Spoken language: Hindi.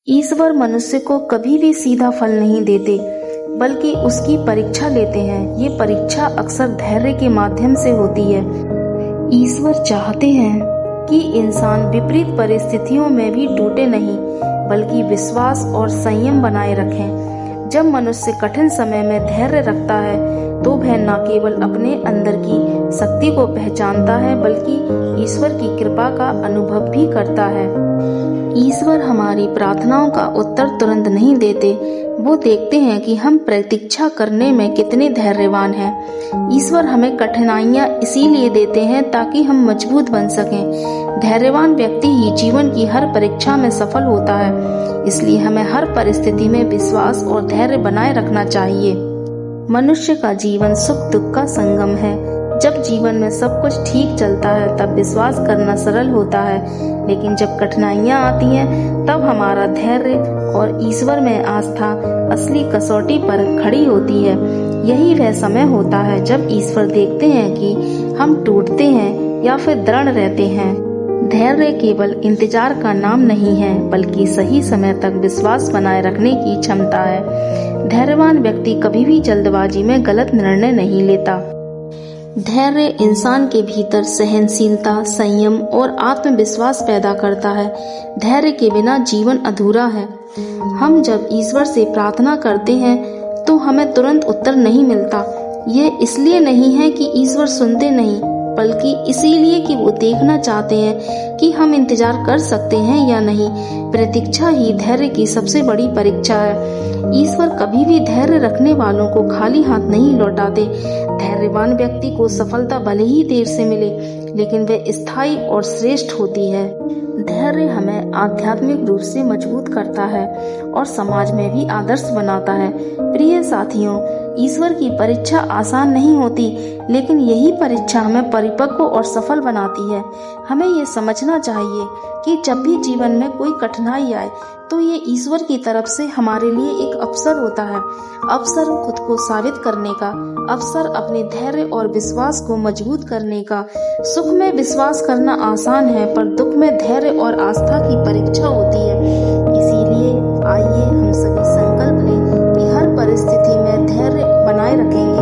ईश्वर मनुष्य को कभी भी सीधा फल नहीं देते, बल्कि उसकी परीक्षा लेते हैं। ये परीक्षा अक्सर धैर्य के माध्यम से होती है। ईश्वर चाहते हैं कि इंसान विपरीत परिस्थितियों में भी टूटे नहीं, बल्कि विश्वास और संयम बनाए रखें। जब मनुष्य कठिन समय में धैर्य रखता है, तो वह न केवल अपने अंदर की शक्ति को पहचानता है, बल्कि ईश्वर की कृपा का अनुभव भी करता है। ईश्वर हमारी प्रार्थनाओं का उत्तर तुरंत नहीं देते, वो देखते हैं कि हम प्रतीक्षा करने में कितने धैर्यवान हैं। ईश्वर हमें कठिनाइयां इसीलिए देते हैं ताकि हम मजबूत बन सकें। धैर्यवान व्यक्ति ही जीवन की हर परीक्षा में सफल होता है, इसलिए हमें हर परिस्थिति में विश्वास और धैर्य बनाए रखना चाहिए। मनुष्य का जीवन सुख दुख का संगम है। जब जीवन में सब कुछ ठीक चलता है, तब विश्वास करना सरल होता है, लेकिन जब कठिनाइयां आती हैं, तब हमारा धैर्य और ईश्वर में आस्था असली कसौटी पर खड़ी होती है। यही वह समय होता है जब ईश्वर देखते हैं कि हम टूटते हैं या फिर दृढ़ रहते हैं। धैर्य केवल इंतजार का नाम नहीं है, बल्कि सही समय तक विश्वास बनाए रखने की क्षमता है। धैर्यवान व्यक्ति कभी भी जल्दबाजी में गलत निर्णय नहीं लेता। धैर्य इंसान के भीतर सहनशीलता, संयम और आत्मविश्वास पैदा करता है। धैर्य के बिना जीवन अधूरा है। हम जब ईश्वर से प्रार्थना करते हैं, तो हमें तुरंत उत्तर नहीं मिलता। ये इसलिए नहीं है कि ईश्वर सुनते नहीं, बल्कि इसीलिए कि वो देखना चाहते हैं कि हम इंतजार कर सकते हैं या नहीं। प्रतीक्षा ही धैर्य की सबसे बड़ी परीक्षा है। ईश्वर कभी भी धैर्य रखने वालों को खाली हाथ नहीं लौटाते। धैर्यवान व्यक्ति को सफलता भले ही देर से मिले, लेकिन वह स्थायी और श्रेष्ठ होती है। धैर्य हमें आध्यात्मिक रूप से मजबूत करता है और समाज में भी आदर्श बनाता है। प्रिय साथियों, ईश्वर की परीक्षा आसान नहीं होती, लेकिन यही परीक्षा हमें परिपक्व और सफल बनाती है। हमें ये समझना चाहिए कि जब भी जीवन में कोई कठिनाई आए, तो ये ईश्वर की तरफ से हमारे लिए एक अवसर होता है। अवसर खुद को साबित करने का, अवसर अपने धैर्य और विश्वास को मजबूत करने का। सुख में विश्वास करना आसान है, पर दुख में धैर्य और आस्था की परीक्षा होती है। इसीलिए आइए हम सभी संकल्प लें कि हर परिस्थिति में धैर्य बनाए रखेंगे।